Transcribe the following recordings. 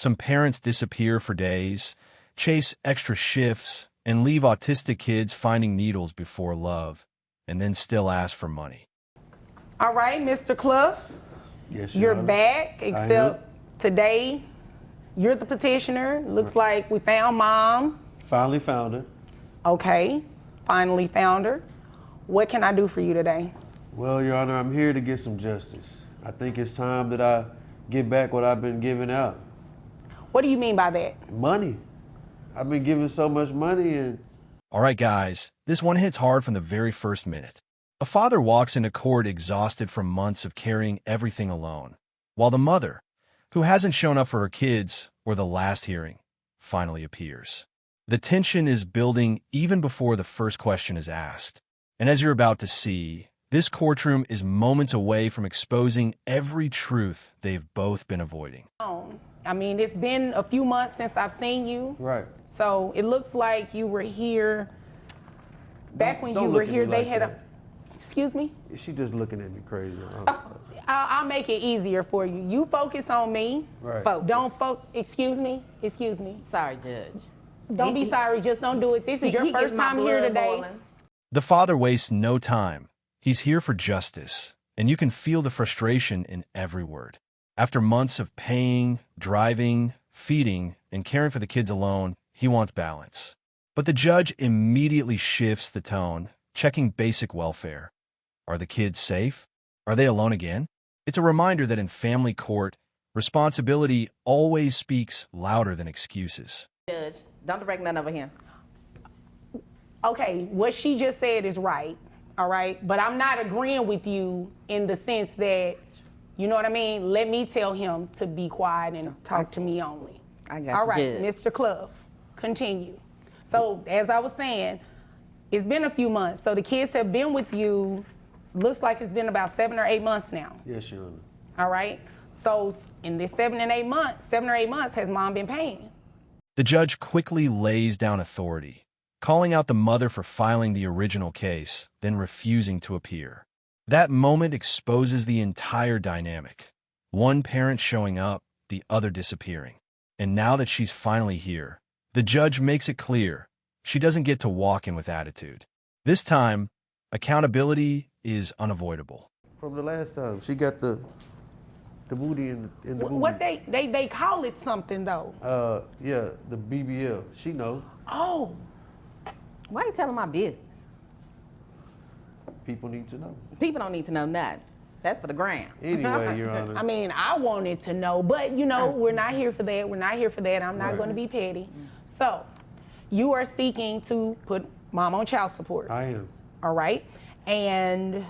Some parents disappear for days, chase extra shifts, and leave autistic kids finding needles before love, and then still ask for money. All right, Mr. Clough, Yes, you're back, except today you're the petitioner. Looks like we found Mom. Finally found her. Okay, finally found her. What can I do for you today? Well, Your Honor, I'm here to get some justice. I think it's time that I get back what I've been giving out. What do you mean by that? Money. I've been giving so much money and... All right, guys, this one hits hard from the very first minute. A father walks into court exhausted from months of carrying everything alone, while the mother, who hasn't shown up for her kids or the last hearing, finally appears. The tension is building even before the first question is asked. And as you're about to see, this courtroom is moments away from exposing every truth they've both been avoiding. I mean, it's been a few months since I've seen you. Right. So it looks like you were here, back when you were here, they had a... Excuse me? She just looking at me crazy. I'll make it easier for you. You focus on me. Right. Don't excuse me. Sorry, Judge. Don't be sorry, just don't do it. This is your first time here today. The father wastes no time. He's here for justice, and you can feel the frustration in every word. After months of paying, driving, feeding, and caring for the kids alone, he wants balance. But the judge immediately shifts the tone, checking basic welfare. Are the kids safe? Are they alone again? It's a reminder that in family court, responsibility always speaks louder than excuses. Judge, don't direct none over here. Okay, what she just said is right, all right? But I'm not agreeing with you in the sense that, you know what I mean? Let me tell him to be quiet and talk to me only. I got you, all right, Judge. Mr. Clough, continue. So, as I was saying, it's been a few months. So the kids have been with you, looks like it's been about 7 or 8 months now. Yes, Your Honor. All right? So in this 7 or 8 months, has Mom been paying? The judge quickly lays down authority, calling out the mother for filing the original case, then refusing to appear. That moment exposes the entire dynamic. One parent showing up, the other disappearing. And now that she's finally here, the judge makes it clear she doesn't get to walk in with attitude. This time, accountability is unavoidable. From the last time, she got the booty in the booty. What they call it something though? Yeah, the BBL. She know. Oh. Why are you telling my business? People need to know. People don't need to know nothing. That's for the gram. Anyway, Your Honor. I mean, I wanted to know, but you know, we're not here for that. I'm not going to be petty. So, you are seeking to put Mom on child support. I am. All right. And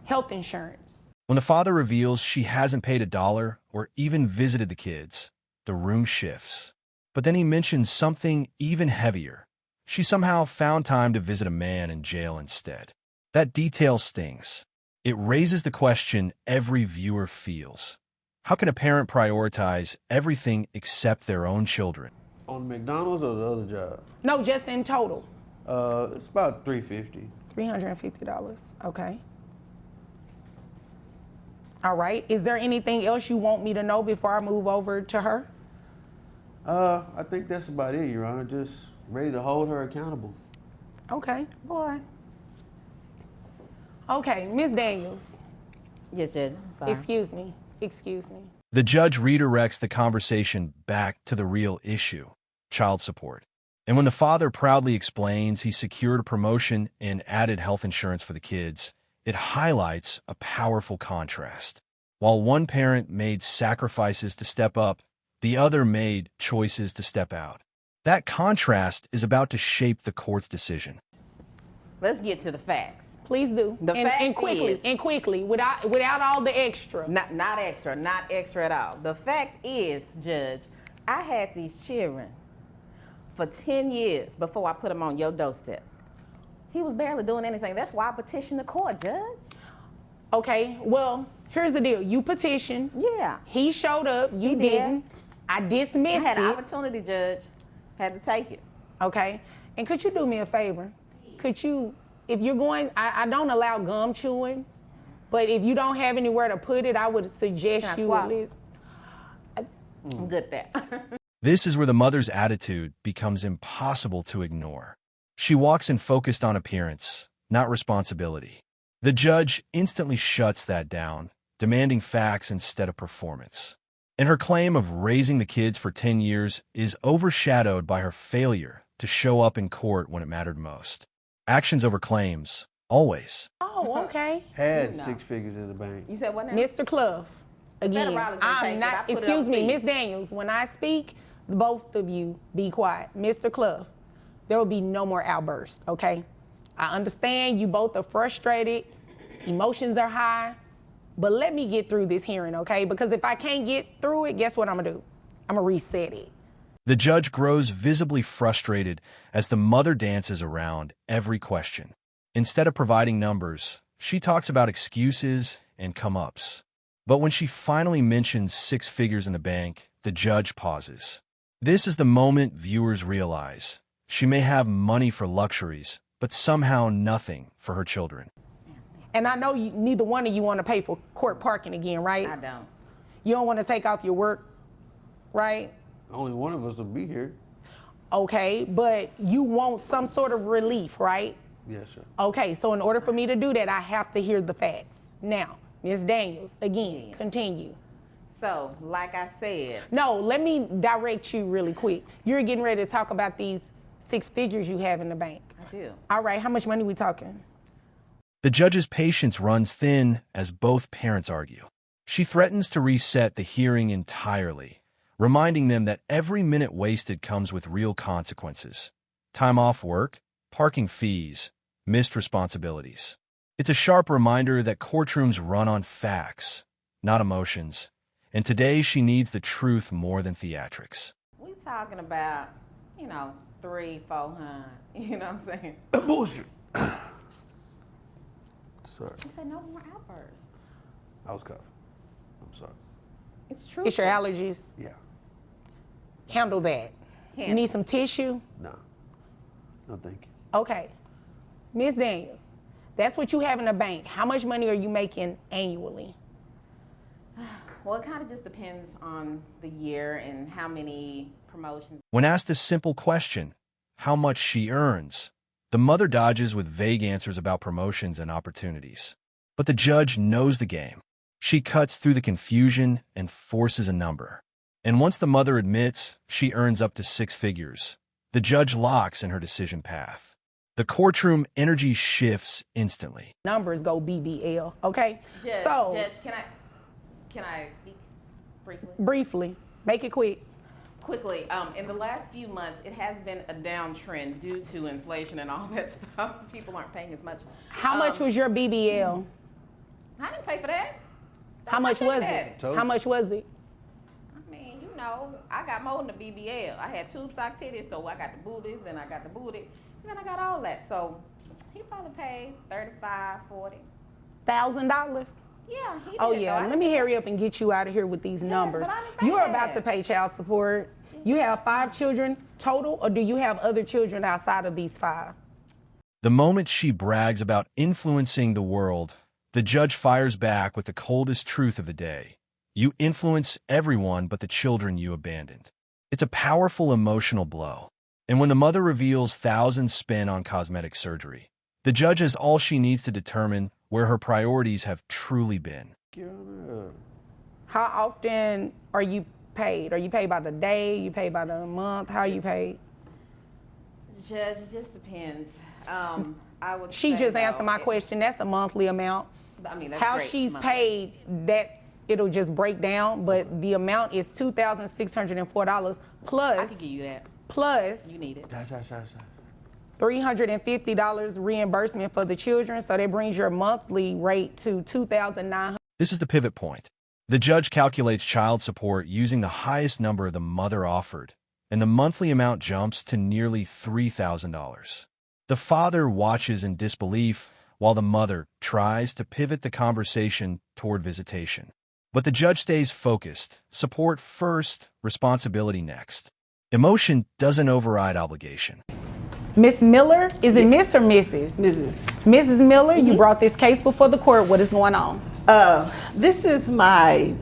health insurance. When the father reveals she hasn't paid $1 or even visited the kids, the room shifts. But then he mentions something even heavier. She somehow found time to visit a man in jail instead. That detail stings. It raises the question every viewer feels. How can a parent prioritize everything except their own children? On McDonald's or the other job? No, just in total. It's about $350. $350. Okay. All right. Is there anything else you want me to know before I move over to her? I think that's about it, Your Honor. Just ready to hold her accountable. Okay. Boy. Okay, Ms. Daniels. Yes, Judge. Sorry. Excuse me. The judge redirects the conversation back to the real issue, child support. And when the father proudly explains he secured a promotion and added health insurance for the kids, it highlights a powerful contrast. While one parent made sacrifices to step up, the other made choices to step out. That contrast is about to shape the court's decision. Let's get to the facts. Please do. And quickly, without all the extra. Not extra at all. The fact is, Judge, I had these children for 10 years before I put them on your doorstep. He was barely doing anything. That's why I petitioned the court, Judge. Okay, well, here's the deal. You petitioned. Yeah. He showed up. You didn't. I dismissed I had it. an opportunity, Judge. Had to take it. Okay. And could you do me a favor? Could you, if you're going, I don't allow gum chewing, but if you don't have anywhere to put it, I would suggest you at least. I'm good at that. This is where the mother's attitude becomes impossible to ignore. She walks in focused on appearance, not responsibility. The judge instantly shuts that down, demanding facts instead of performance. And her claim of raising the kids for 10 years is overshadowed by her failure to show up in court when it mattered most. Actions over claims, always. Oh, okay. Had 6 figures in the bank. You said what now? Mr. Clough, again, Federale is gonna take I'm it. I not, put it excuse me, overseas. Miss Daniels, when I speak, both of you be quiet. Mr. Clough, there will be no more outbursts, okay? I understand you both are frustrated, emotions are high, but let me get through this hearing, okay? Because if I can't get through it, guess what I'm gonna do? I'm gonna reset it. The judge grows visibly frustrated as the mother dances around every question. Instead of providing numbers, she talks about excuses and come-ups. But when she finally mentions 6 figures in the bank, the judge pauses. This is the moment viewers realize she may have money for luxuries, but somehow nothing for her children. And I know neither one of you want to pay for court parking again, right? I don't. You don't want to take off your work, right? Only one of us will be here. Okay, but you want some sort of relief, right? Yes, sir. Okay, so in order for me to do that, I have to hear the facts. Now, Ms. Daniels, again, continue. So, like I said, No, let me direct you really quick. You're getting ready to talk about these 6 figures you have in the bank. I do. All right, how much money we talking? The judge's patience runs thin as both parents argue. She threatens to reset the hearing entirely, reminding them that every minute wasted comes with real consequences. Time off work, parking fees, missed responsibilities. It's a sharp reminder that courtrooms run on facts, not emotions, and today she needs the truth more than theatrics. We talking about, 300-400, you know what I'm saying? Bullshit. Sorry. You said no more outbursts. I was coughing. I'm sorry. It's true. It's your allergies. Yeah. Handle that. You need some tissue? No. No, thank you. Okay. Ms. Daniels, that's what you have in the bank. How much money are you making annually? Well, it kind of just depends on the year and how many promotions. When asked a simple question, how much she earns, the mother dodges with vague answers about promotions and opportunities. But the judge knows the game. She cuts through the confusion and forces a number. And once the mother admits she earns up to 6 figures, the judge locks in her decision path. The courtroom energy shifts instantly. Numbers go BBL, okay? Judge, can I speak briefly? Briefly, make it quick. Quickly, in the last few months, it has been a downtrend due to inflation and all that stuff. People aren't paying as much. How much was your BBL? I didn't pay for that. How much was it? How much was it? I mean, I got more than the BBL. I had tube sock titties, so I got the booties, then I got the booty, and then I got all that. So he probably paid $35, $40. $1,000? Yeah, he did. Oh yeah, let me hurry up and get you out of here with these numbers. but I didn't pay You are that. about to pay child support. You have 5 children total, or do you have other children outside of these 5? The moment she brags about influencing the world, the judge fires back with the coldest truth of the day. You influence everyone but the children you abandoned. It's a powerful emotional blow. And when the mother reveals thousands spent on cosmetic surgery, the judge has all she needs to determine where her priorities have truly been. How often are you paid? Are you paid by the day? You paid by the month? How are you paid? Judge, it just depends. I would. She say, just though, answered my it- question. That's a monthly amount. I mean, that's How great, she's monthly. paid, it'll just break down, but the amount is $2,604 plus. I can give you that. Plus You need it. $350 reimbursement for the children, so that brings your monthly rate to $2,900. This is the pivot point. The judge calculates child support using the highest number the mother offered, and the monthly amount jumps to nearly $3,000. The father watches in disbelief while the mother tries to pivot the conversation toward visitation. But the judge stays focused. Support first, responsibility next. Emotion doesn't override obligation. Miss Miller, is it Miss or Mrs.? Mrs. Mrs. Miller, you brought this case before the court. What is going on? This is my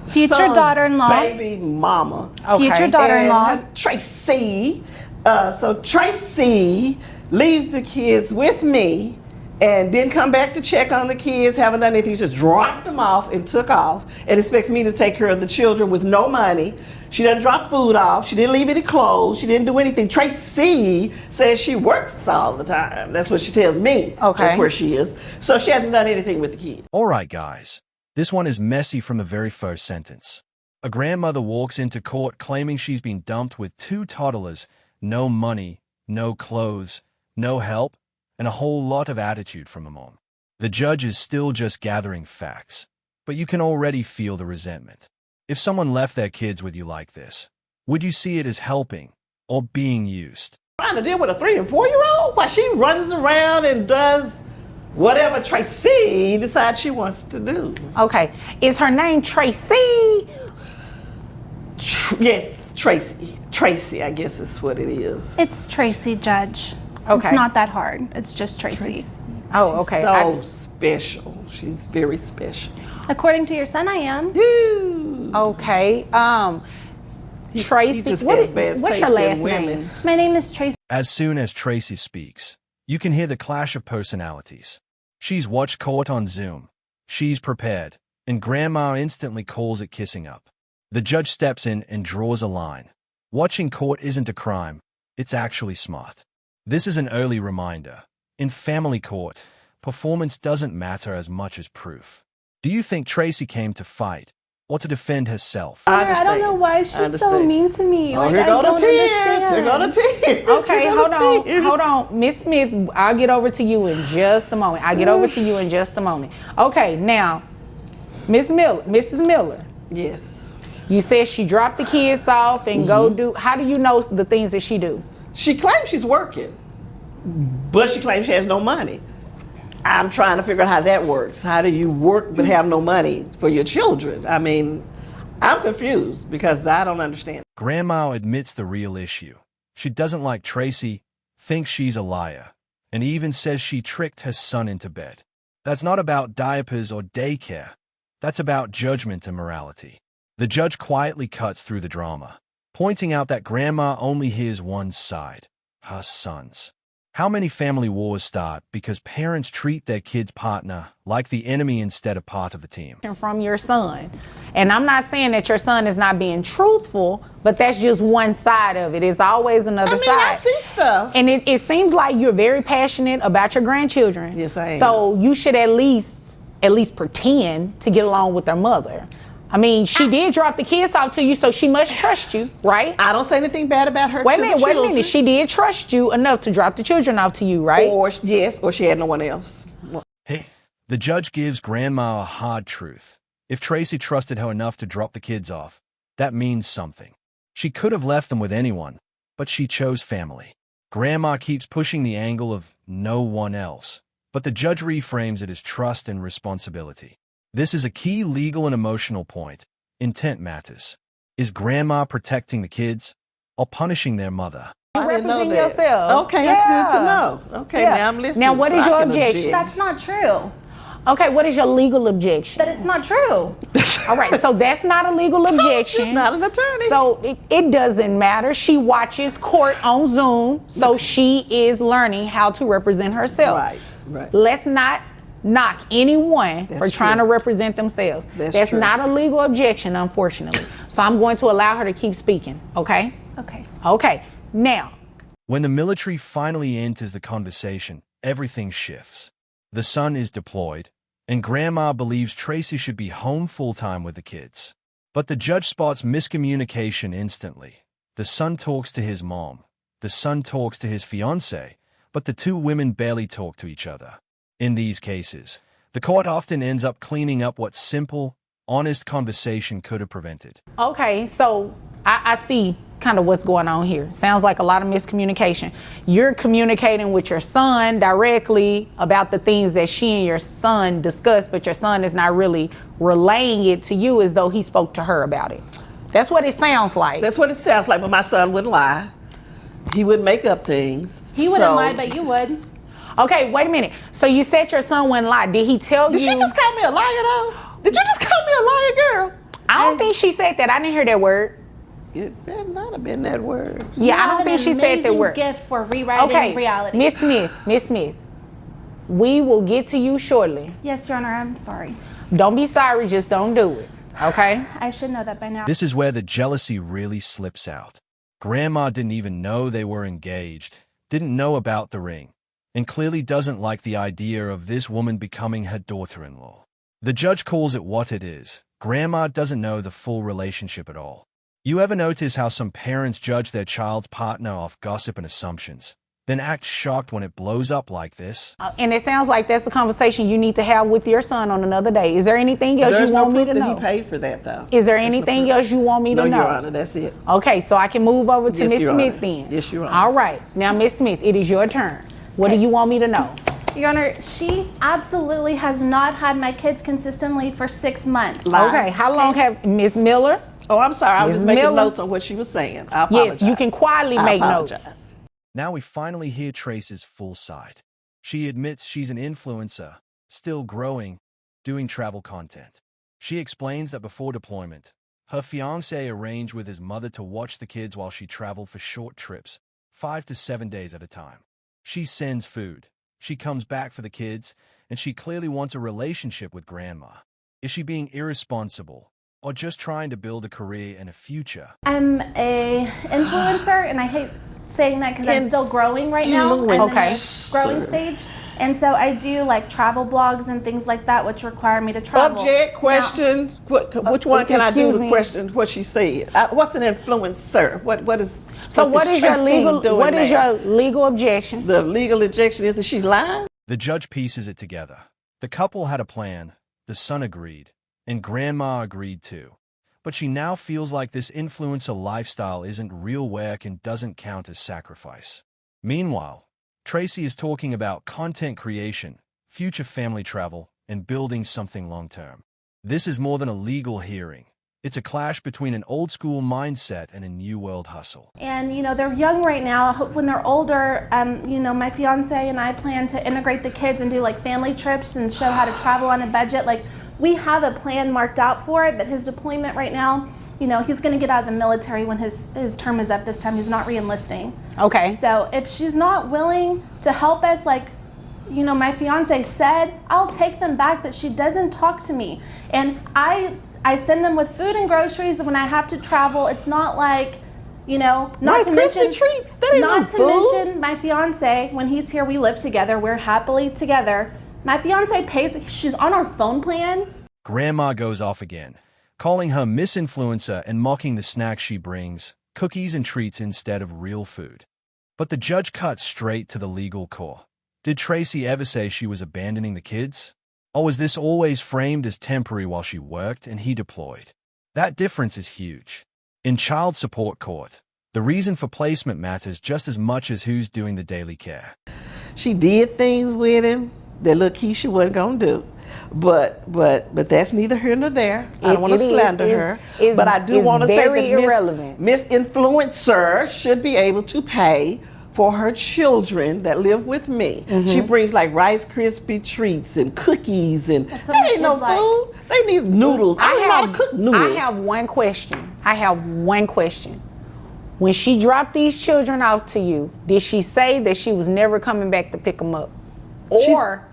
Future son's daughter-in-law. baby mama. Future And daughter-in-law. her- Tracy. So Tracy leaves the kids with me and didn't come back to check on the kids, haven't done anything, just dropped them off and took off and expects me to take care of the children with no money. She doesn't drop food off. She didn't leave any clothes. She didn't do anything. Tracy says she works all the time. That's what she tells me. Okay. That's where she is. So she hasn't done anything with the kids. All right, guys. This one is messy from the very first sentence. A grandmother walks into court claiming she's been dumped with 2 toddlers, no money, no clothes, no help, and a whole lot of attitude from a mom. The judge is still just gathering facts, but you can already feel the resentment. If someone left their kids with you like this, would you see it as helping or being used? Trying to deal with a 3 and 4-year-old while she runs around and does whatever Tracy decides she wants to do. Okay. Is her name Tracy? Yes, Tracy. Tracy, I guess is what it is. It's Tracy, Judge. Okay. It's not that hard. It's just Tracy. Oh, okay. So special. She's very special. According to your son, I am. Ooh. Okay. Tracy. He just what- has bad what's taste your in last women. name? My name is Tracy. As soon as Tracy speaks, you can hear the clash of personalities. She's watched court on Zoom. She's prepared, and Grandma instantly calls it kissing up. The judge steps in and draws a line. Watching court isn't a crime. It's actually smart. This is an early reminder. In family court, performance doesn't matter as much as proof. Do you think Tracy came to fight or to defend herself? I don't know why she's so mean to me. Oh, Like, here I go the don't tears. understand. Here go the tears. Okay, Here go hold the on, tears. hold on. Miss Smith, I'll get over to you in just a moment. I'll get over to you in just a moment. Okay, now, Mrs. Miller, Yes. you said she dropped the kids off and go do, how do you know the things that she do? She claims she's working, but she claims she has no money. I'm trying to figure out how that works. How do you work but have no money for your children? I mean, I'm confused because I don't understand. Grandma admits the real issue. She doesn't like Tracy, thinks she's a liar, and even says she tricked her son into bed. That's not about diapers or daycare. That's about judgment and morality. The judge quietly cuts through the drama, pointing out that Grandma only hears one side, her son's. How many family wars start because parents treat their kid's partner like the enemy instead of part of the team? From your son. And I'm not saying that your son is not being truthful, but that's just one side of it. It's always another side. I see stuff. And it seems like you're very passionate about your grandchildren. Yes, I am. So you should at least pretend to get along with their mother. I mean, she did drop the kids off to you, so she must trust you, right? I don't say anything bad about her. Wait to a the minute. children. She did trust you enough to drop the children off to you, right? Or she had no one else. Hey, the judge gives Grandma a hard truth. If Tracy trusted her enough to drop the kids off, that means something. She could have left them with anyone, but she chose family. Grandma keeps pushing the angle of no one else, but the judge reframes it as trust and responsibility. This is a key legal and emotional point. Intent matters. Is Grandma protecting the kids or punishing their mother? You I didn't know represent that. yourself. Okay, that's good to know. Okay, Yeah. now I'm listening. Now, what so is I your can objection? object. That's not true. Okay, what is your legal objection? That it's not true. All right, so that's not a legal objection. Not an attorney. So it doesn't matter. She watches court on Zoom, so she is learning how to represent herself. Right. Let's not knock anyone for That's trying true. to represent themselves. That's true. not a legal objection, unfortunately. So I'm going to allow her to keep speaking, okay? Okay. Okay, now, When the military finally enters the conversation, everything shifts. The son is deployed, and Grandma believes Tracy should be home full-time with the kids. But the judge spots miscommunication instantly. The son talks to his mom. The son talks to his fiancée, but the two women barely talk to each other. In these cases, the court often ends up cleaning up what simple, honest conversation could have prevented. okay, so I see kind of what's going on here. Sounds like a lot of miscommunication. You're communicating with your son directly about the things that she and your son discussed, but your son is not really relaying it to you as though he spoke to her about it. That's what it sounds like. That's what it sounds like, but my son wouldn't lie. He wouldn't make up things. He wouldn't So- lie, but you would. Okay, wait a minute. So you said your son wouldn't lie. Did he tell Did you? she just call me a liar, though? Did you just call me a liar, girl? I don't think she said that. I didn't hear that word. It better not have been that word. Yeah, I don't think she said that word. Gift for rewriting reality. Miss Smith, we will get to you shortly. Yes, Your Honor, I'm sorry. Don't be sorry, just don't do it, okay? I should know that by now. This is where the jealousy really slips out. Grandma didn't even know they were engaged, didn't know about the ring, and clearly doesn't like the idea of this woman becoming her daughter-in-law. The judge calls it what it is. Grandma doesn't know the full relationship at all. You ever notice how some parents judge their child's partner off gossip and assumptions, then act shocked when it blows up like this? And it sounds like that's a conversation you need to have with your son on another day. Is there anything else There's you no want me proof to that know? he paid for that, though. Is there There's no anything proof. else you want me to know? No, Your Honor, that's it. Okay, so I can move over to Yes, Miss Your Smith Honor. then. Yes, Your Honor. All right. Now, Miss Smith, it is your turn. What do you want me to know? Your Honor, she absolutely has not had my kids consistently for 6 months. Lie. Okay, how long have Miss Miller? Oh, I'm sorry. I was Ms. just making Miller? notes on what she was saying. I apologize. Yes, you can quietly I make notes. apologize. Now we finally hear Trace's full side. She admits she's an influencer, still growing, doing travel content. She explains that before deployment, her fiancé arranged with his mother to watch the kids while she traveled for short trips, 5 to 7 days at a time. She sends food. She comes back for the kids, and she clearly wants a relationship with Grandma. Is she being irresponsible, or just trying to build a career and a future? I'm a influencer, and I hate saying that because I'm still growing right now. I'm in Okay. the growing stage. And so I do like travel blogs and things like that, which require me to travel. Object, question. Which one can I do excuse the me. question? What she said. What's an influencer? What is? So what's what this is your Tracy legal doing what is there? your legal objection? The legal objection is that she's lying. The judge pieces it together. The couple had a plan, the son agreed, and Grandma agreed too. But she now feels like this influencer lifestyle isn't real work and doesn't count as sacrifice. Meanwhile, Tracy is talking about content creation, future family travel, and building something long-term. This is more than a legal hearing. It's a clash between an old-school mindset and a new world hustle. And, you know, they're young right now. I hope when they're older, you know, my fiance and I plan to integrate the kids and do like family trips and show how to travel on a budget. Like, we have a plan marked out for it, but his deployment right now, you know, he's going to get out of the military when his term is up this time. He's not re-enlisting. Okay. So if she's not willing to help us, like, you know, my fiance said, I'll take them back, but she doesn't talk to me. And I send them with food and groceries when I have to travel. It's not like, you know, not Rice to Krispie mention treats. That ain't not no to food. mention my fiance, when he's here, we live together. We're happily together. My fiance pays, she's on our phone plan. Grandma goes off again, calling her misinfluencer and mocking the snacks she brings, cookies and treats instead of real food. But the judge cuts straight to the legal core. Did Tracy ever say she was abandoning the kids? Or was this always framed as temporary while she worked and he deployed? That difference is huge. In child support court, the reason for placement matters just as much as who's doing the daily care. She did things with him that little Keisha wasn't gonna do. But that's neither here nor there. I don't want to slander her. But I do want to say very that irrelevant. Miss Influencer should be able to pay for her children that live with me. She brings like Rice Krispie treats and cookies, and That's that what my ain't no kids like. food. They need noodles. I don't know how to cook noodles. I have one question. When she dropped these children off to you, did she say that she was never coming back to pick them up? Or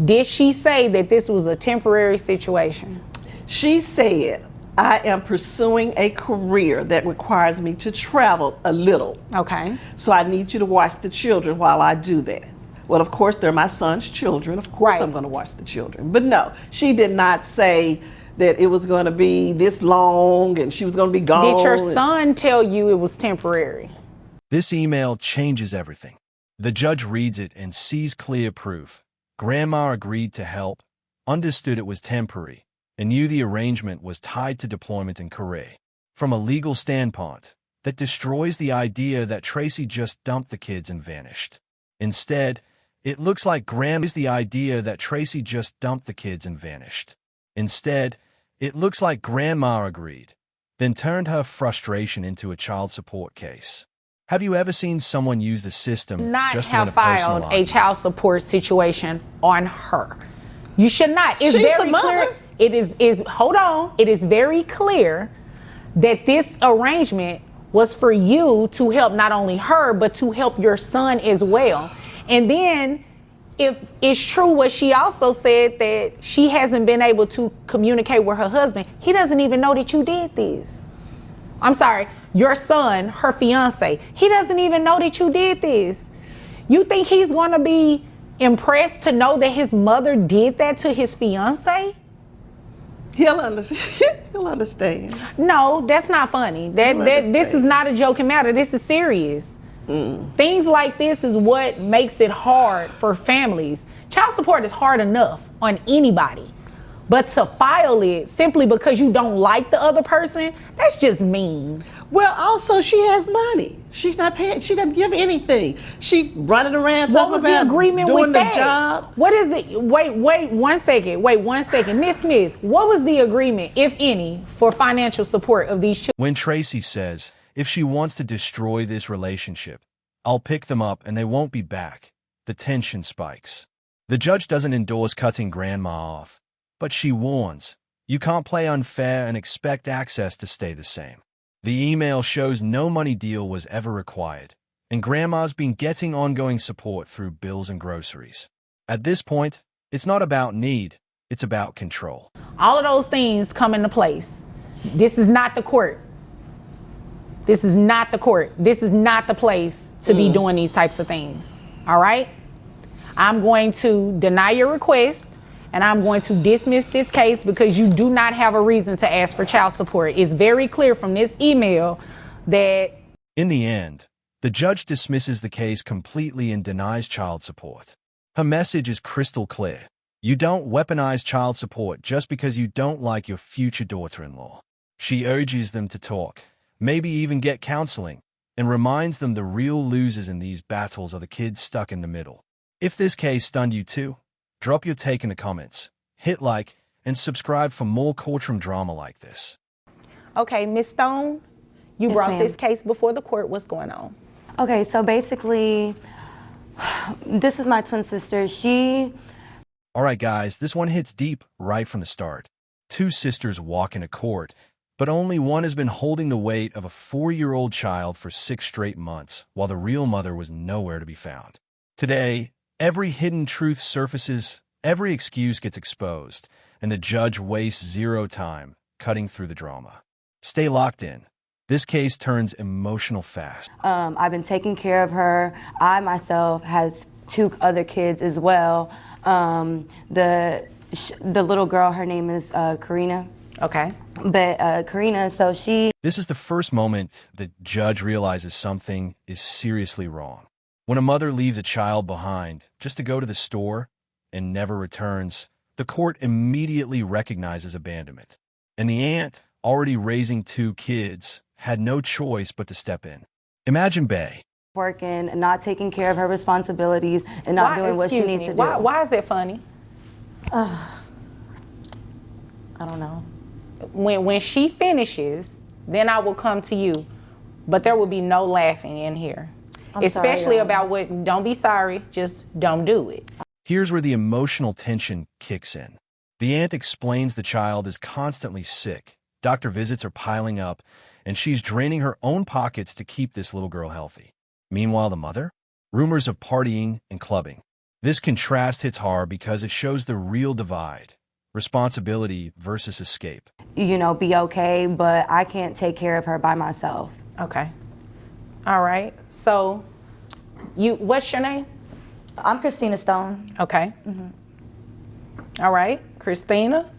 did she say that this was a temporary situation? She said, I am pursuing a career that requires me to travel a little. Okay. So I need you to watch the children while I do that. Well, of course, they're my son's children. Of course, Right. I'm going to watch the children. But no, she did not say that it was going to be this long and she was going to be gone. Did your son tell you it was temporary? This email changes everything. The judge reads it and sees clear proof. Grandma agreed to help, understood it was temporary, and knew the arrangement was tied to deployment and career. From a legal standpoint, that destroys the idea that Tracy just dumped the kids and vanished. Instead, it looks like Grandma is the idea that Tracy just dumped the kids and vanished. Instead, it looks like Grandma agreed, then turned her frustration into a child support case. Have you ever seen someone use the system Not just to win have a personal filed a argument? child support situation on her. You should not. It's She's very the mother. clear. It is hold on. It is very clear that this arrangement was for you to help not only her, but to help your son as well. And then if it's true what she also said, that she hasn't been able to communicate with her husband, he doesn't even know that you did this. I'm sorry, your son, her fiance, he doesn't even know that you did this. You think he's gonna be impressed to know that his mother did that to his fiance? He'll understand. He'll understand. No, that's not funny. This is not a joking matter. This is serious. Things like this is what makes it hard for families. Child support is hard enough on anybody, but to file it simply because you don't like the other person, that's just mean. Well, also she has money. She's not paying. She doesn't give anything. She running around talking What was about the agreement doing with the that? job. What is it? Wait 1 second. Wait 1 second. Miss Smith, what was the agreement, if any, for financial support of these children? When Tracy says, if she wants to destroy this relationship, I'll pick them up and they won't be back, the tension spikes. The judge doesn't endorse cutting grandma off, but she warns, you can't play unfair and expect access to stay the same. The email shows no money deal was ever required, and grandma's been getting ongoing support through bills and groceries. At this point, it's not about need, it's about control. All of those things come into place. This is not the court. This is not the court. This is not the place to be doing these types of things. All right? I'm going to deny your request, and I'm going to dismiss this case because you do not have a reason to ask for child support. It's very clear from this email that... In the end, the judge dismisses the case completely and denies child support. Her message is crystal clear. You don't weaponize child support just because you don't like your future daughter-in-law. She urges them to talk, maybe even get counseling, and reminds them the real losers in these battles are the kids stuck in the middle. If this case stunned you too, drop your take in the comments, hit like, and subscribe for more courtroom drama like this. Okay, Ms. Stone, you Yes, brought ma'am. this case before the court. What's going on? Okay, so basically, this is my twin sister. All right, guys, this one hits deep right from the start. Two sisters walk into court, but only one has been holding the weight of a 4-year-old child for 6 straight months, while the real mother was nowhere to be found. Today, every hidden truth surfaces, every excuse gets exposed, and the judge wastes zero time cutting through the drama. Stay locked in. This case turns emotional fast. I've been taking care of her. I myself has 2 other kids as well. The little girl, her name is Karina. Okay. But Karina, so she... This is the first moment the judge realizes something is seriously wrong. When a mother leaves a child behind just to go to the store and never returns, the court immediately recognizes abandonment. And the aunt, already raising 2 kids, had no choice but to step in. Imagine Bay. working and not taking care of her responsibilities and not doing what she needs to do. Why is that funny? I don't know. When she finishes, then I will come to you. But there will be no laughing in here. Especially sorry, about what, don't be sorry, just don't do it. Here's where the emotional tension kicks in. The aunt explains the child is constantly sick. Doctor visits are piling up, and she's draining her own pockets to keep this little girl healthy. Meanwhile, the mother? Rumors of partying and clubbing. This contrast hits hard because it shows the real divide. Responsibility versus escape. You know, be okay, but I can't take care of her by myself. Okay. All right. So, what's your name? I'm Christina Stone. Okay. All right. Christina?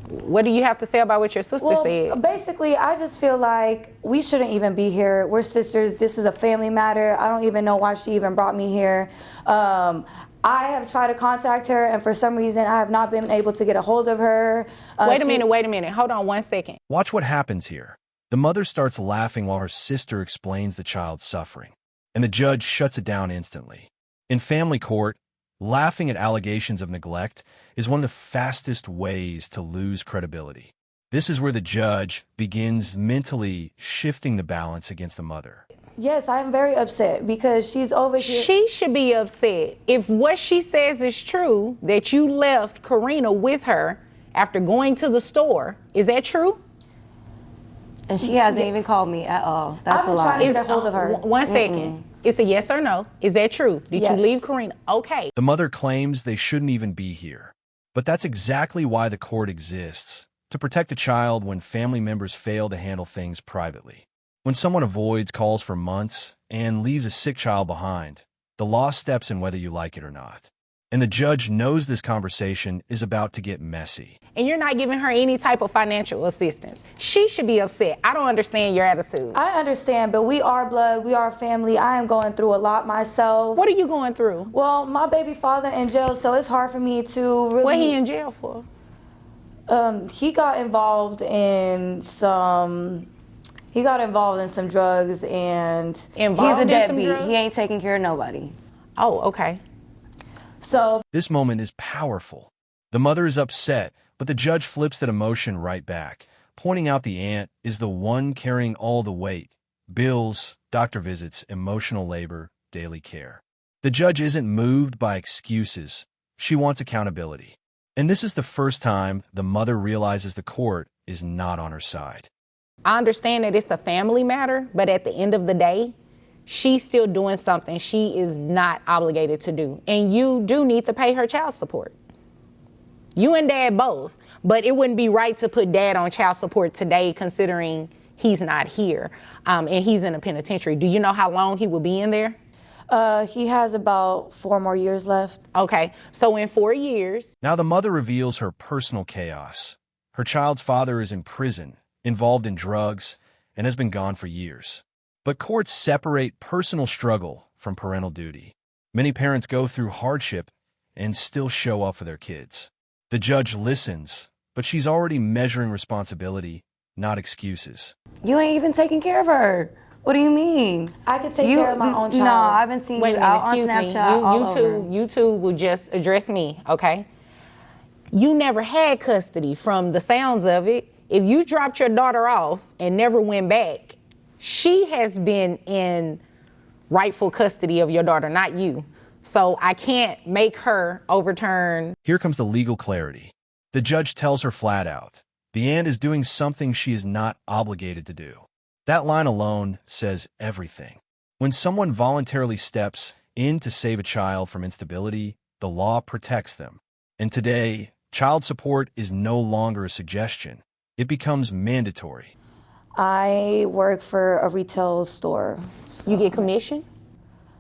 What do you have to say about what your sister said? Basically, I just feel like we shouldn't even be here. We're sisters. This is a family matter. I don't even know why she even brought me here. I have tried to contact her, and for some reason, I have not been able to get a hold of her. Wait a minute. Hold on 1 second. Watch what happens here. The mother starts laughing while her sister explains the child's suffering, and the judge shuts it down instantly. In family court, laughing at allegations of neglect is one of the fastest ways to lose credibility. This is where the judge begins mentally shifting the balance against the mother. Yes, I'm very upset because she's over here. She should be upset. If what she says is true, that you left Karina with her after going to the store, is that true? And she hasn't even called me at all. That's I've a been lie. trying to get a hold of her. One second. It's a yes or no. Is that true? Did Yes. you leave Karina? Okay. The mother claims they shouldn't even be here. But that's exactly why the court exists, to protect a child when family members fail to handle things privately. When someone avoids calls for months and leaves a sick child behind, the law steps in whether you like it or not. And the judge knows this conversation is about to get messy. And you're not giving her any type of financial assistance. She should be upset. I don't understand your attitude. I understand, but we are blood, we are family. I am going through a lot myself. What are you going through? Well, my baby father in jail, so it's hard for me to really. What he in jail for? He got involved in some. He got involved in some drugs and. He's a deadbeat. He ain't taking care of nobody. Oh, okay. So This moment is powerful. The mother is upset, but the judge flips that emotion right back, pointing out the aunt is the one carrying all the weight: bills, doctor visits, emotional labor, daily care. The judge isn't moved by excuses. She wants accountability. And this is the first time the mother realizes the court is not on her side. I understand that it's a family matter, but at the end of the day, she's still doing something she is not obligated to do. And you do need to pay her child support. You and dad both, but it wouldn't be right to put dad on child support today considering he's not here and he's in a penitentiary. Do you know how long he will be in there? he has about 4 more years left. Okay, so in 4 years. Now the mother reveals her personal chaos. Her child's father is in prison, involved in drugs, and has been gone for years. But courts separate personal struggle from parental duty. Many parents go through hardship and still show up for their kids. The judge listens, but she's already measuring responsibility, not excuses. You ain't even taking care of her. What do you mean? I could take care of my own child. No, I've been seeing Wait you a minute, out on excuse me. Snapchat all over. You two will just address me, okay? You never had custody from the sounds of it. If you dropped your daughter off and never went back, she has been in rightful custody of your daughter, not you. So I can't make her overturn. Here comes the legal clarity. The judge tells her flat out, the aunt is doing something she is not obligated to do. That line alone says everything. When someone voluntarily steps in to save a child from instability, the law protects them. And today, child support is no longer a suggestion. It becomes mandatory. I work for a retail store. You get commission?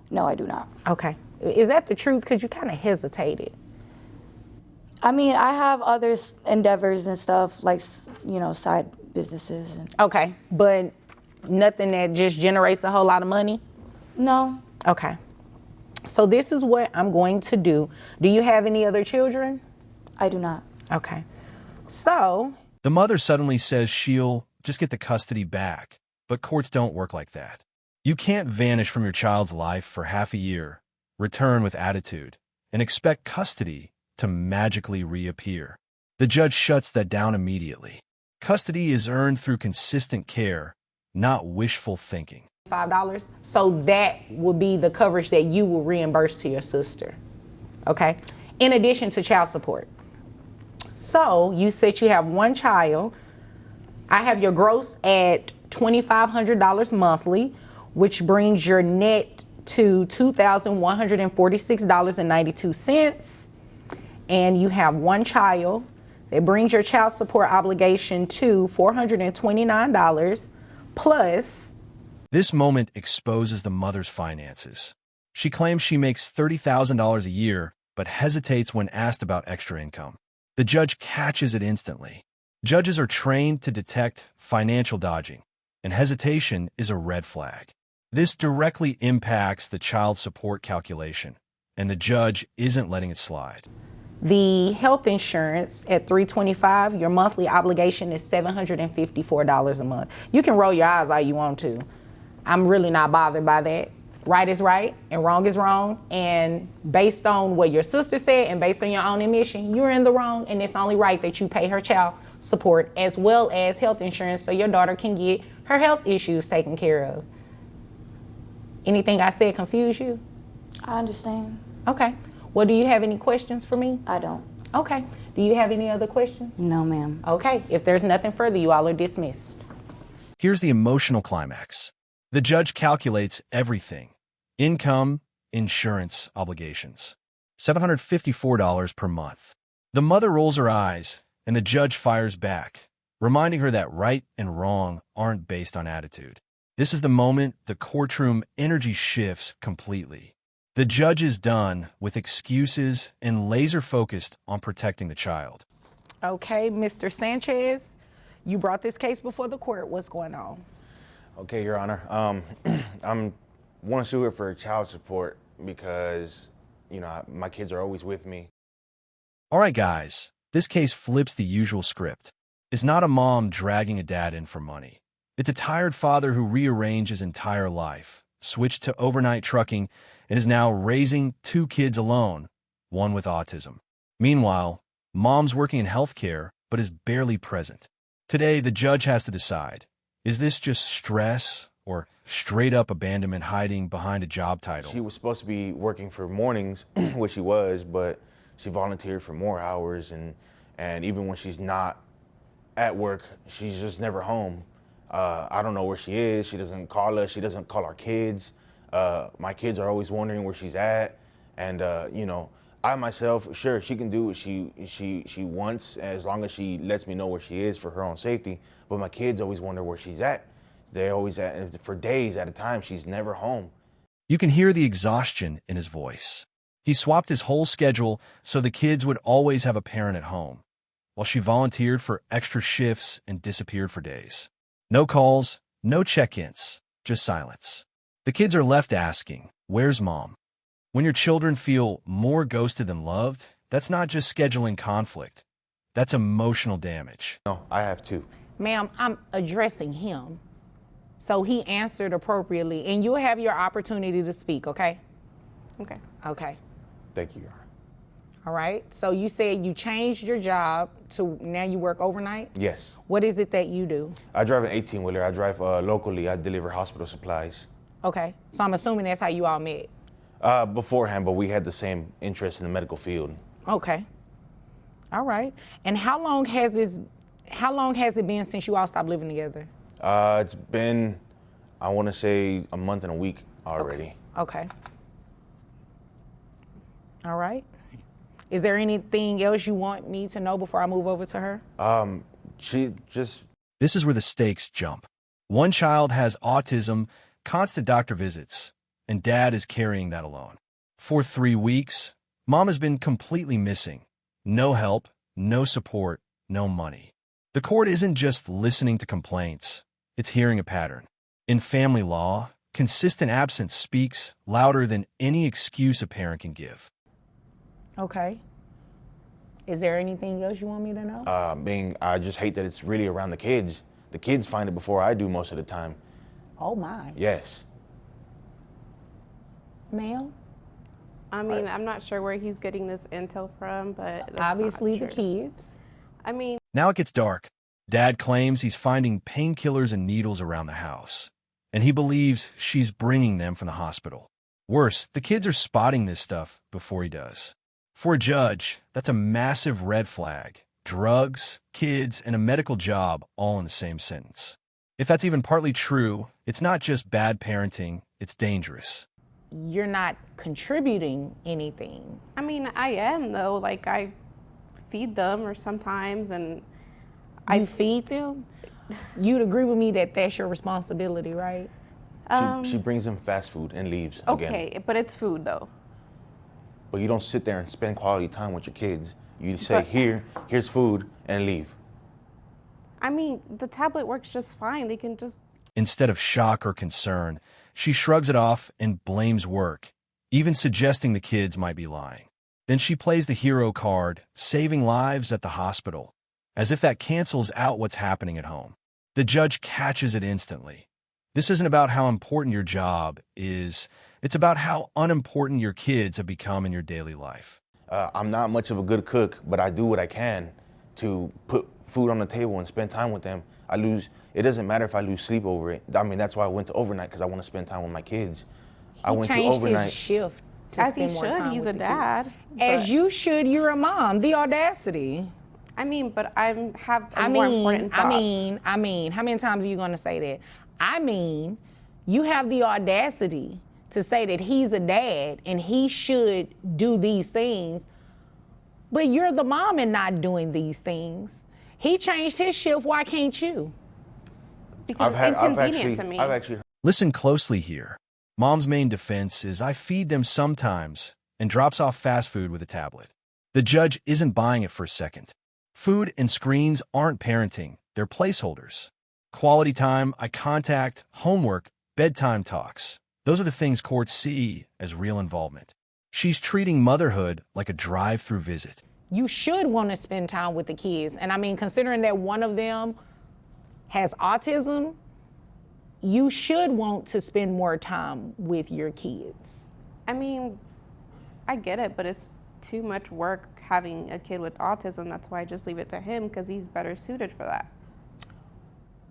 No, I do not. Okay. Is that the truth? Because you kind of hesitated. I mean, I have other endeavors and stuff, like, you know, side businesses. Okay, but nothing that just generates a whole lot of money? No. Okay. So this is what I'm going to do. Do you have any other children? I do not. Okay. So. The mother suddenly says she'll just get the custody back, but courts don't work like that. You can't vanish from your child's life for half a year, return with attitude, and expect custody to magically reappear. The judge shuts that down immediately. Custody is earned through consistent care, not wishful thinking. $5. So that will be the coverage that you will reimburse to your sister. Okay? In addition to child support. So you said you have one child. I have your gross at $2,500 monthly, which brings your net to $2,146.92. And you have one child. That brings your child support obligation to $429 plus. This moment exposes the mother's finances. She claims she makes $30,000 a year, but hesitates when asked about extra income. The judge catches it instantly. Judges are trained to detect financial dodging, and hesitation is a red flag. This directly impacts the child support calculation, and the judge isn't letting it slide. The health insurance at $325, your monthly obligation is $754 a month. You can roll your eyes all you want to. I'm really not bothered by that. Right is right and wrong is wrong. And based on what your sister said and based on your own admission, you're in the wrong, and it's only right that you pay her child support as well as health insurance so your daughter can get her health issues taken care of. Anything I said confuse you? I understand. Okay. Well, do you have any questions for me? I don't. Okay. Do you have any other questions? No, ma'am. Okay. If there's nothing further, you all are dismissed. Here's the emotional climax. The judge calculates everything. Income, insurance obligations. $754 per month. The mother rolls her eyes, and the judge fires back, reminding her that right and wrong aren't based on attitude. This is the moment the courtroom energy shifts completely. The judge is done with excuses and laser-focused on protecting the child. Okay, Mr. Sanchez, you brought this case before the court. What's going on? Okay, Your Honor. I'm want to sue her for child support because, my kids are always with me. All right, guys, this case flips the usual script. It's not a mom dragging a dad in for money. It's a tired father who rearranged his entire life, switched to overnight trucking, and is now raising 2 kids alone, one with autism. Meanwhile, mom's working in healthcare but is barely present. Today, the judge has to decide, is this just stress or straight-up abandonment hiding behind a job title? She was supposed to be working for mornings, which she was, but she volunteered for more hours, and even when she's not at work, she's just never home. I don't know where she is. She doesn't call us. She doesn't call our kids. My kids are always wondering where she's at. And, I myself, sure, she can do what she wants as long as she lets me know where she is for her own safety. But my kids always wonder where she's at. They're always for days at a time. She's never home. You can hear the exhaustion in his voice. He swapped his whole schedule so the kids would always have a parent at home, while she volunteered for extra shifts and disappeared for days. No calls, no check-ins, just silence. The kids are left asking, where's mom? When your children feel more ghosted than loved, that's not just scheduling conflict. That's emotional damage. No, I have 2. Ma'am, I'm addressing him. So he answered appropriately, and you'll have your opportunity to speak, okay? Okay. Okay. Thank you, Your Honor. All right. So you said you changed your job to now you work overnight? Yes. What is it that you do? I drive an 18-wheeler. I drive locally. I deliver hospital supplies. Okay. So I'm assuming that's how you all met. Beforehand, but we had the same interest in the medical field. Okay. All right. And how long has it been since you all stopped living together? It's been, I want to say, a month and a week already. Okay. All right. Is there anything else you want me to know before I move over to her? This is where the stakes jump. One child has autism, constant doctor visits, and dad is carrying that alone. For 3 weeks, mom has been completely missing. No help, no support, no money. The court isn't just listening to complaints, it's hearing a pattern. In family law, consistent absence speaks louder than any excuse a parent can give. Okay. Is there anything else you want me to know? I just hate that it's really around the kids. The kids find it before I do most of the time. Oh my. Yes. Ma'am? I mean, I'm not sure where he's getting this intel from, but that's Obviously not the true. kids. I mean, Now it gets dark. Dad claims he's finding painkillers and needles around the house, and he believes she's bringing them from the hospital. Worse, the kids are spotting this stuff before he does. For a judge, that's a massive red flag. Drugs, kids, and a medical job all in the same sentence. If that's even partly true, it's not just bad parenting, it's dangerous. You're not contributing anything. I mean, I am though. Like I feed them or sometimes, and You feed them? You'd agree with me that that's your responsibility, right? She brings them fast food and leaves again. okay, but it's food though. But you don't sit there and spend quality time with your kids. You say, here's food, and leave. I mean, the tablet works just fine. They can just. Instead of shock or concern, she shrugs it off and blames work, even suggesting the kids might be lying. Then she plays the hero card, saving lives at the hospital, as if that cancels out what's happening at home. The judge catches it instantly. This isn't about how important your job is. It's about how unimportant your kids have become in your daily life. I'm not much of a good cook, but I do what I can to put food on the table and spend time with them. It doesn't matter if I lose sleep over it. I mean, that's why I went to overnight, because I want to spend time with my kids. I went to changed overnight. his shift to As he spend more should, time he's with a the kids. dad. As but- you should, you're a mom. The audacity. I mean, but I have a more important job. I mean, how many times are you gonna say that? I mean, you have the audacity to say that he's a dad and he should do these things, but you're the mom and not doing these things. He changed his shift, why can't you? Because it's inconvenient to me. I've actually Listen closely here. Mom's main defense is I feed them sometimes and drops off fast food with a tablet. The judge isn't buying it for a second. Food and screens aren't parenting, they're placeholders. Quality time, eye contact, homework, bedtime talks. Those are the things courts see as real involvement. She's treating motherhood like a drive-through visit. You should want to spend time with the kids. And I mean, considering that one of them has autism, you should want to spend more time with your kids. I mean, I get it, but it's too much work having a kid with autism. That's why I just leave it to him because he's better suited for that.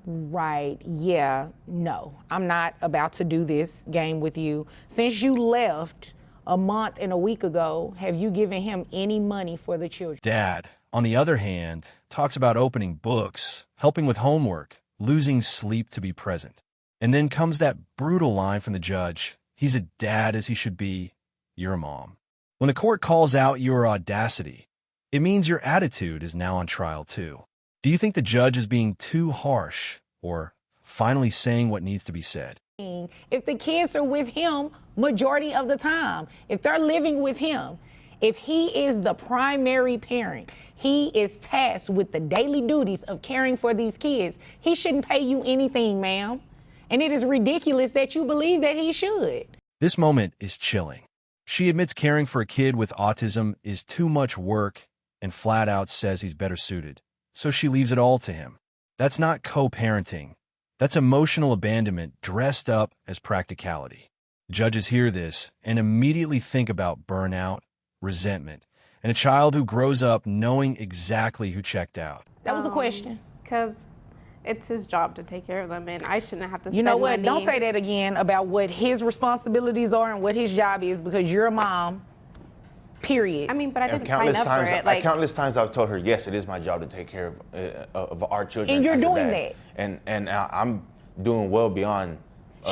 Right, yeah, no. I'm not about to do this game with you. Since you left a month and a week ago, have you given him any money for the children? Dad, on the other hand, talks about opening books, helping with homework, losing sleep to be present. And then comes that brutal line from the judge. He's a dad as he should be. You're a mom. When the court calls out your audacity, it means your attitude is now on trial too. Do you think the judge is being too harsh or finally saying what needs to be said? If the kids are with him majority of the time, if they're living with him, if he is the primary parent, he is tasked with the daily duties of caring for these kids, he shouldn't pay you anything, ma'am. And it is ridiculous that you believe that he should. This moment is chilling. She admits caring for a kid with autism is too much work and flat out says he's better suited. So she leaves it all to him. That's not co-parenting. That's emotional abandonment dressed up as practicality. Judges hear this and immediately think about burnout, resentment, and a child who grows up knowing exactly who checked out. That was a question. Because it's his job to take care of them, and I shouldn't have to spend You know what? money. Don't say that again about what his responsibilities are and what his job is, because you're a mom, period. I mean, but I didn't sign up for it. Like, countless times I've told her, yes, it is my job to take care of our children. And you're as a doing dad. And I'm doing well beyond.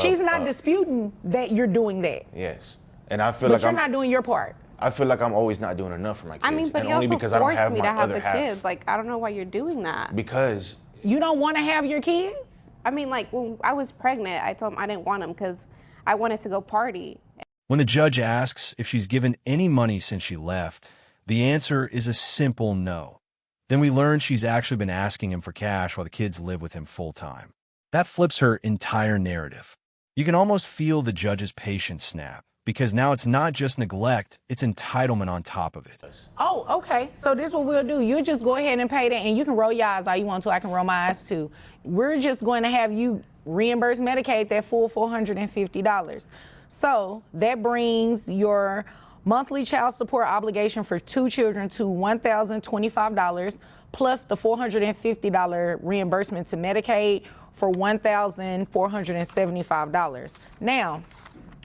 She's not disputing that you're doing that. Yes, and I feel But like you're I'm not doing your part. I feel like I'm always not doing enough for my kids. I mean, but and you only also because I don't forced have me my to have other the half. kids. Like, I don't know why you're doing that. Because You don't want to have your kids? I mean, like, when I was pregnant, I told him I didn't want them because I wanted to go party. When the judge asks if she's given any money since she left, the answer is a simple no. Then we learn she's actually been asking him for cash while the kids live with him full-time. That flips her entire narrative. You can almost feel the judge's patience snap, because now it's not just neglect, it's entitlement on top of it. Oh, okay. So this is what we'll do. You just go ahead and pay that, and you can roll your eyes all you want to. I can roll my eyes too. We're just going to have you reimburse Medicaid that full $450. So that brings your monthly child support obligation for 2 children to $1,025 plus the $450 reimbursement to Medicaid for $1,475. Now,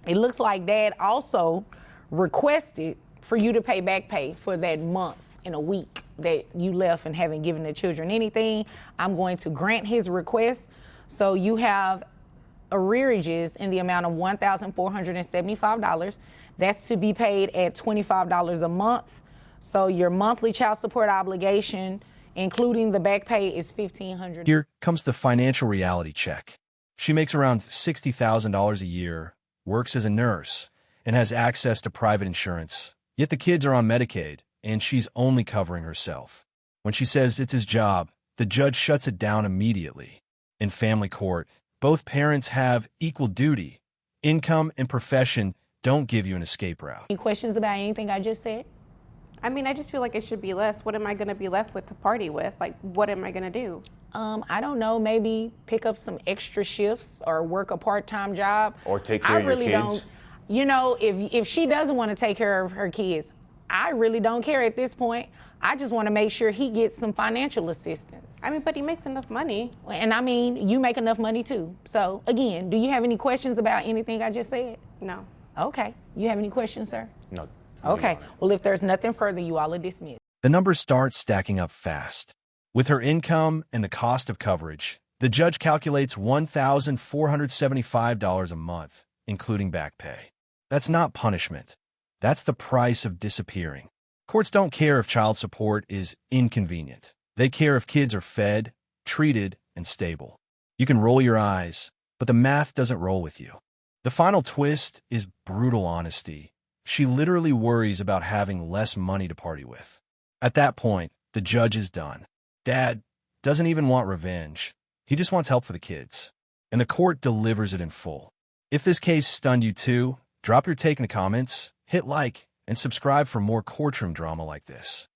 it looks like Dad also requested for you to pay back pay for that month and a week that you left and haven't given the children anything. I'm going to grant his request. So you have arrearages in the amount of $1,475. That's to be paid at $25 a month. So your monthly child support obligation, including the back pay, is $1,500. Here comes the financial reality check. She makes around $60,000 a year, works as a nurse, and has access to private insurance. Yet the kids are on Medicaid, and she's only covering herself. When she says it's his job, the judge shuts it down immediately. In family court, both parents have equal duty. Income and profession don't give you an escape route. Any questions about anything I just said? I mean, I just feel like it should be less. What am I going to be left with to party with? Like, what am I going to do? I don't know, maybe pick up some extra shifts or work a part-time job. Or take care of your kids. Don't, you know, if she doesn't want to take care of her kids, I really don't care at this point. I just want to make sure he gets some financial assistance. I mean, but he makes enough money. And I mean, you make enough money too. So again, do you have any questions about anything I just said? No. Okay. You have any questions, sir? No. Okay. Well, if there's nothing further, you all are dismissed. The numbers start stacking up fast. With her income and the cost of coverage, the judge calculates $1,475 a month, including back pay. That's not punishment. That's the price of disappearing. Courts don't care if child support is inconvenient. They care if kids are fed, treated, and stable. You can roll your eyes, but the math doesn't roll with you. The final twist is brutal honesty. She literally worries about having less money to party with. At that point, the judge is done. Dad doesn't even want revenge. He just wants help for the kids. And the court delivers it in full. If this case stunned you too, drop your take in the comments, hit like, and subscribe for more courtroom drama like this.